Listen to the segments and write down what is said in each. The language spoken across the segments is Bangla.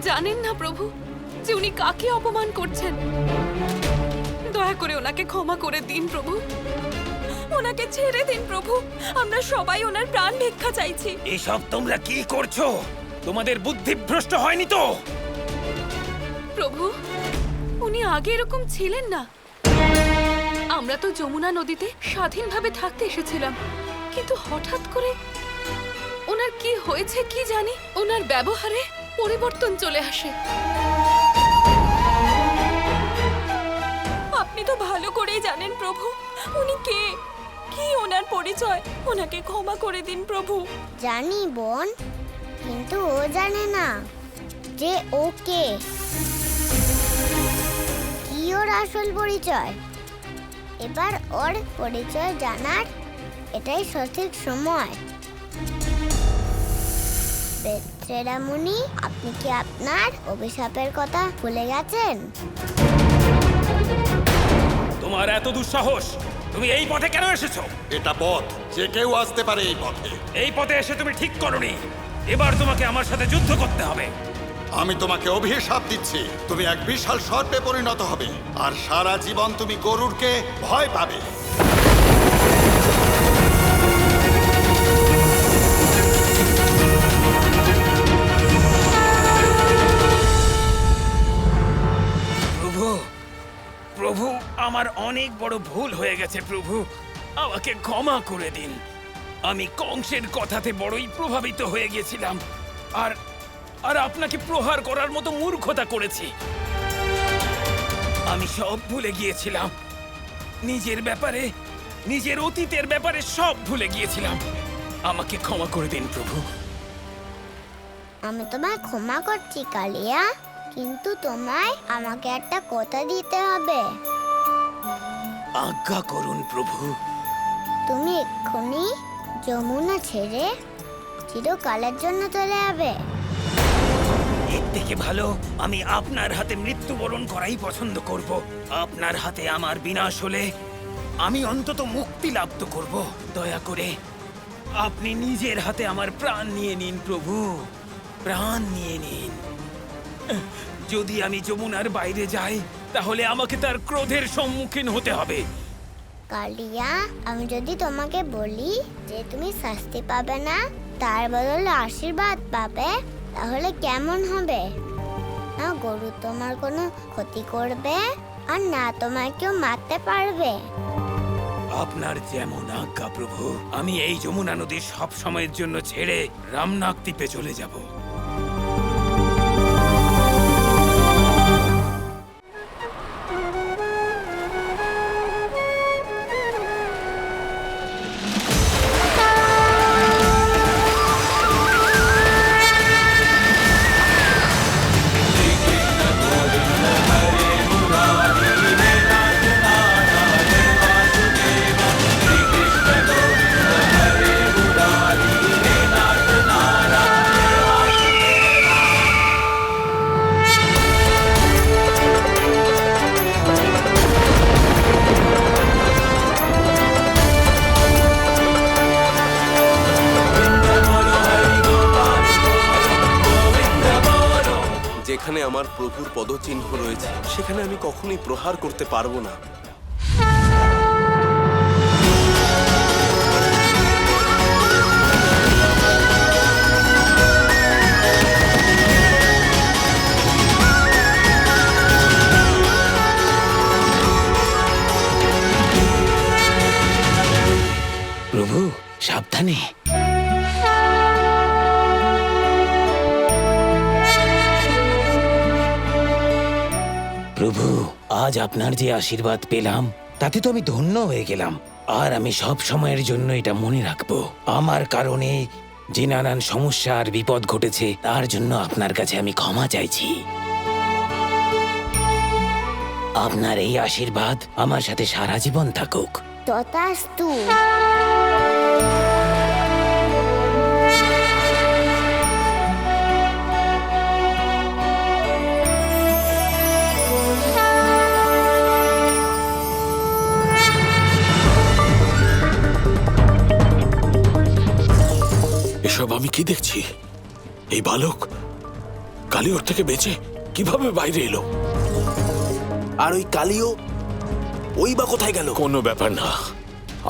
জানেন না প্রভু যে উনি কাকে অপমান করছেন। দয়া করে ওনাকে ক্ষমা করে দিন প্রভু, ওনাকে ছেড়ে দিন প্রভু। আমরা সবাই ওনার প্রাণ ভিক্ষা চাইছি। এসব তোমরা কি করছো? তোমাদের বুদ্ধি ভ্রষ্ট হয়নি তো? প্রভু, উনি আগে এরকম ছিলেন না। আমরা তো যমুনা নদীতে স্বাধীনভাবে থাকতে এসেছিলাম, কিন্তু হঠাৎ করে ওনার কি হয়েছে কি জানি, ওনার ব্যবহারে পরিবর্তন চলে আসে। আপনি তো ভালো করেই জানেন প্রভু উনি কে, কি ওনার পরিচয়। ওনাকে ক্ষমা করে দিন প্রভু। জানি বোন, কিন্তু ও জানে না যে ও কে, কি ওর আসল পরিচয়। এবার ওর পরিচয় জানার এটাই সঠিক সময়। বেত্রেরা মুনি, আপনি কি আপনার অভিশাপের কথা ভুলে গেছেন? তোমার এত দুঃসাহস! তুমি এই পথে কেন এসেছো? এটা পথ, যে কেউ আসতে পারে এই পথে। এই পথে এসে তুমি ঠিক করোনি। এবার তোমাকে আমার সাথে যুদ্ধ করতে হবে। আমি তোমাকে অভিশাপ দিচ্ছি, তুমি এক বিশাল সর্পে পরিণত হবে আর সারা জীবন তুমি গরুরকে ভয় পাবে। প্রভু, প্রভু, আমার অনেক বড় ভুল হয়ে গেছে প্রভু, আমাকে ক্ষমা করে দিন। আমি কংসের কথাতে বড়ই প্রভাবিত হয়ে গেছিলাম আর আর আপনাকে প্রহার করার মতো মূর্খতা করেছি। আমি সব ভুলে গিয়েছিলাম, নিজের ব্যাপারে, নিজের অতীতের ব্যাপারে সব ভুলে গিয়েছিলাম। আমাকে ক্ষমা করে দিন প্রভু। আমি তোমায় ক্ষমা করছি কালিয়া, কিন্তু তোমায় আমাকে একটা কথা দিতে হবে। আজ্ঞা করুন প্রভু। তুমি এক্ষুনি যমুনা ছেড়ে চিরকালের জন্য চলে যাবে। এর থেকে ভালো আমি আপনার হাতে মৃত্যুবরণ করাই পছন্দ করব। আপনার হাতে আমার বিনাশ হলে আমি অন্তত মুক্তি লাভ তো করব। দয়া করে আপনি নিজের হাতে আমার প্রাণ নিয়ে নিন প্রভু, প্রাণ নিয়ে নিন। যদি আমি যমুনার বাইরে যাই তাহলে আমাকে তার ক্রোধের সম্মুখীন হতে হবে। কালিয়া, আমি যদি তোমাকে বলি যে তুমি শাস্তি পাবে না, তার বদলে আশীর্বাদ পাবে, তাহলে কেমন হবে? না গরু তোমার কোনো ক্ষতি করবে, আর না তোমায় কেউ মারতে পারবে। আপনার যেমন আজ্ঞা প্রভু। আমি এই যমুনা নদী সব সময়ের জন্য ছেড়ে রামনাগ দ্বীপে চলে যাব। যেখানে আমার প্রভুর পদচিহ্ন রয়েছে সেখানে আমি কখনোই প্রহার করতে পারবো না। প্রভু সাবধানে। প্রভু, আজ আপনার যে আশীর্বাদ পেলাম তাতে তো আমি ধন্য হয়ে গেলাম। আর আমি সব সময়ের জন্য এটা মনে রাখবো। আমার কারণে যে নানান সমস্যা আর বিপদ ঘটেছে তার জন্য আপনার কাছে আমি ক্ষমা চাইছি। আপনার এই আশীর্বাদ আমার সাথে সারা জীবন থাকুক। তথাস্তু। এসব আমি কি দেখছি? এই বালক কালী ওর থেকে বেঁচে কিভাবে বাইরে এলো? আর ওই কালিও, ওই বা কোথায় গেল? কোনো ব্যাপার না,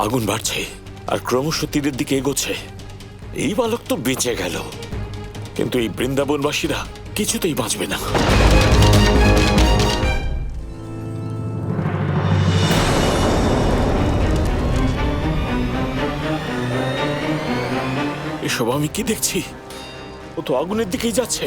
আগুন বাড়ছে আর ক্রমশ তীরের দিকে এগোচ্ছে। এই বালক তো বেঁচে গেল, কিন্তু এই বৃন্দাবনবাসীরা কিছুতেই বাঁচবে না। এসব আমি কি দেখছি? ও তো আগুনের দিকেই যাচ্ছে।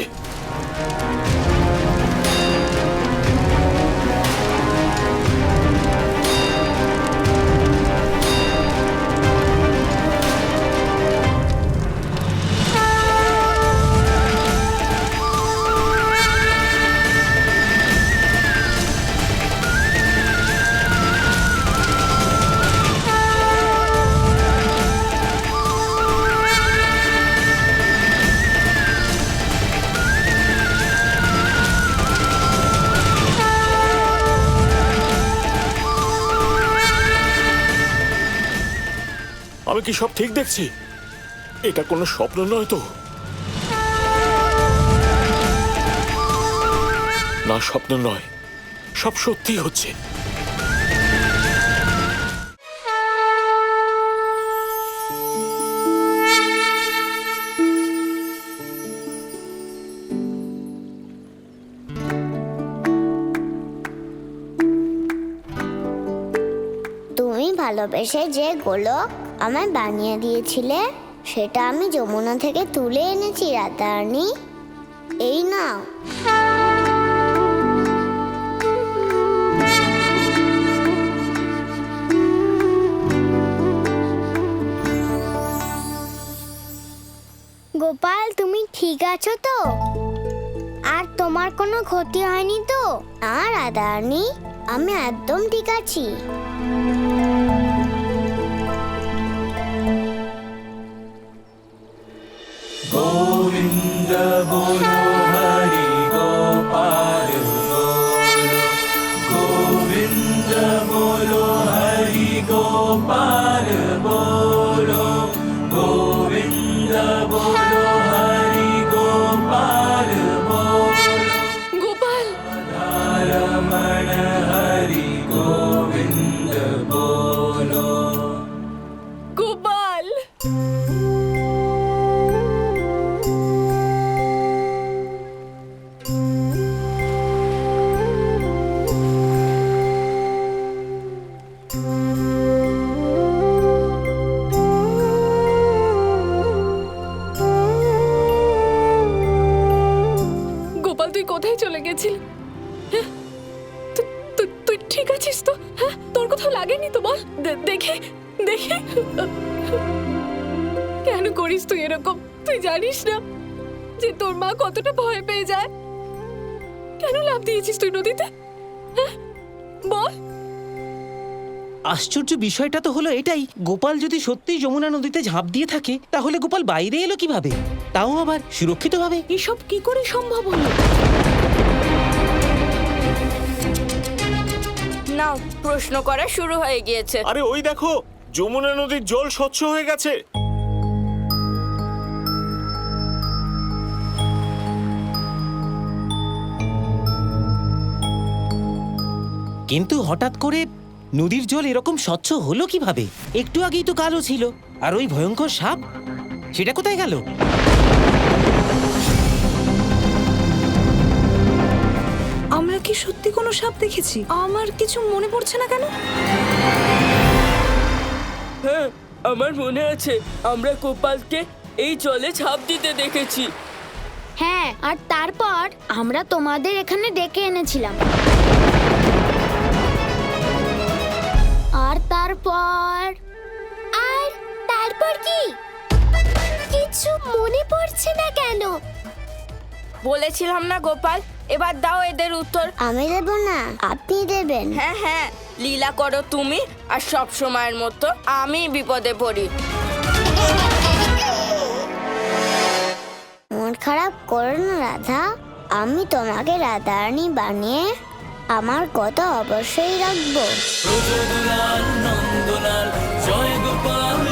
আমি কি সব ঠিক দেখছি? এটা কোনো স্বপ্ন নয় তো? না, স্বপ্ন নয়, সব সত্যি হচ্ছে। তুমি ভালোবেসে যে গোলক আমায় বানিয়ে দিয়েছিলে, সেটা আমি যমুনা থেকে তুলে এনেছি রাধারানী। এই নাও। গোপাল, তুমি ঠিক আছো তো? আর তোমার কোনো ক্ষতি হয়নি তো? না রাধারানী, আমি একদম ঠিক আছি। গোপাল, গোপাল, গোপাল, তুই কোথায় চলে গেছিলি? হ্যাঁ? তুই ঠিক আছিস তো? হ্যাঁ, তোর কোথাও লাগেনি তো? বল, দেখে দেখে। কেন করিস তুই এরকম? তুই জানিস না যে তোর মা কতটা ভয় পেয়ে যায়? কেন লাফ দিয়েছিস তুই নদীতে? হ্যাঁ, বল। আশ্চর্য বিষয়টা তো হলো এটাই, গোপাল যদি সত্যিই যমুনা নদীতে ঝাঁপ দিয়ে থাকে, তাহলে গোপাল বাইরে এলো কিভাবে? তাও আবার সুরক্ষিতভাবে। এসব কি করে সম্ভব হলো? নাও, প্রশ্ন করা শুরু হয়ে গিয়েছে। আরে ওই দেখো, যমুনা নদীর জল স্বচ্ছ হয়ে গেছে। কিন্তু হঠাৎ করে নদীর জল এরকম স্বচ্ছ হলো কিভাবে? একটু আগেই তো কালো ছিল, আর ওই ভয়ঙ্কর সাপ, সেটা কোথায় গেল? আমরা কি সত্যি কোনো সাপ দেখেছি? আমার কিছু মনে পড়ছে না কেন? হ্যাঁ, আমার মনে আছে আমরা গোপালকে এই জলে ঝাঁপ দিতে দেখেছি। হ্যাঁ, আর তারপর আমরা তোমাদের এখানে ডেকে এনেছিলাম। আর তারপর কি? কিছু মনে পড়ছে না কেন? বলেছিলাম না গোপাল, এবার দাও এদের উত্তর। আমি দেব না, আপনি দেবেন। হ্যাঁ হ্যাঁ, লীলা করো তুমি, আর সব সময়ের মতো আমি বিপদে পড়ি। মন খারাপ করো না রাধা, আমি তোমাকে রাধারানী বানিয়ে আমার কথা অবশ্যই রাখবো। নন্দলাল জয় গোপাল